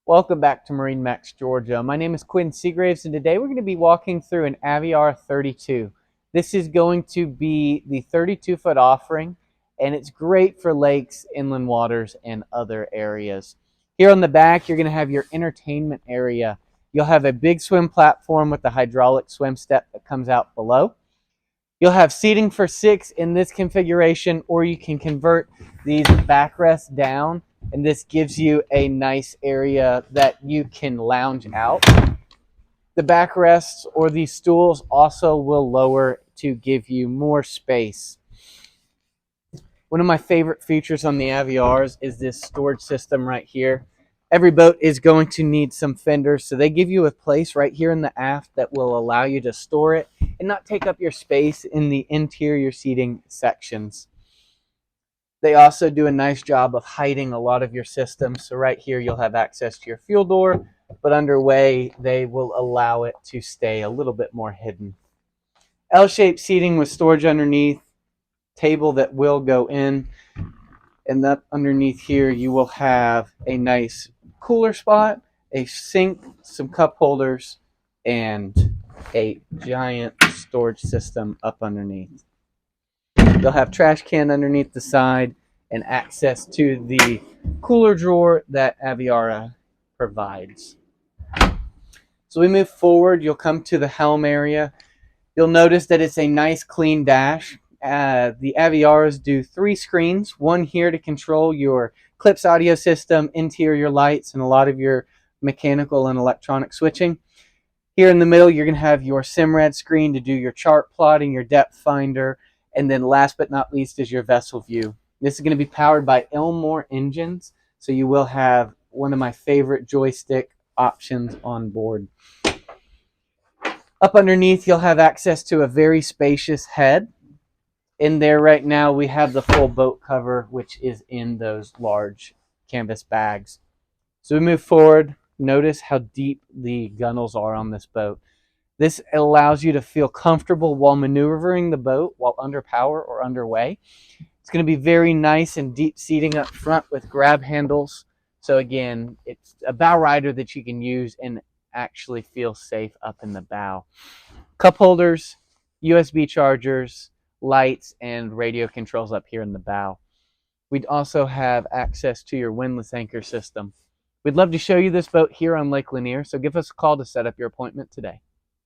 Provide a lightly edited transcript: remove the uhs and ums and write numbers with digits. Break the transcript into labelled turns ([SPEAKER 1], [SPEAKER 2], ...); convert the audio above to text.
[SPEAKER 1] Welcome back to MarineMax Georgia. My name is Quinn Seagraves, and today we're going to be walking through an Aviara 32. This is going to be the 32-foot offering, and it's great for lakes, inland waters, and other areas. Here on the back, you're going to have your entertainment area. You'll have a big swim platform with a hydraulic swim step that comes out below. You'll have seating for 6 in this configuration, or you can convert these backrests down, and this gives you a nice area that you can lounge out. The backrests or these stools also will lower to give you more space. One of my favorite features on the Aviaras is this storage system right here. Every boat is going to need some fenders, so they give you a place right here in the aft that will allow you to store it and not take up your space in the interior seating sections. They also do a nice job of hiding a lot of your systems. So right here you'll have access to your fuel door, but underway they will allow it to stay a little bit more hidden. L-shaped seating with storage underneath, table that will go in, and that underneath here you will have a nice cooler spot, a sink, some cup holders, and a giant storage system up underneath. You'll have trash can underneath the side and access to the cooler drawer that Aviara provides. So we move forward, you'll come to the helm area. You'll notice that it's a nice clean dash. The Aviaras do 3 screens, one here to control your Clips audio system, interior lights, and a lot of your mechanical and electronic switching. Here in the middle, you're going to have your SIMRAD screen to do your chart plotting, your depth finder, and then last but not least is your vessel view. This is going to be powered by Elmore engines, so you will have one of my favorite joystick options on board. Up underneath, you'll have access to a very spacious head. In there right now, we have the full boat cover, which is in those large canvas bags. So we move forward. Notice how deep the gunnels are on this boat. This allows you to feel comfortable while maneuvering the boat while under power or underway. It's going to be very nice and deep seating up front with grab handles. So again, it's a bow rider that you can use and actually feel safe up in the bow. Cup holders, USB chargers, lights, and radio controls up here in the bow. We'd also have access to your windlass anchor system. We'd love to show you this boat here on Lake Lanier, so give us a call to set up your appointment today.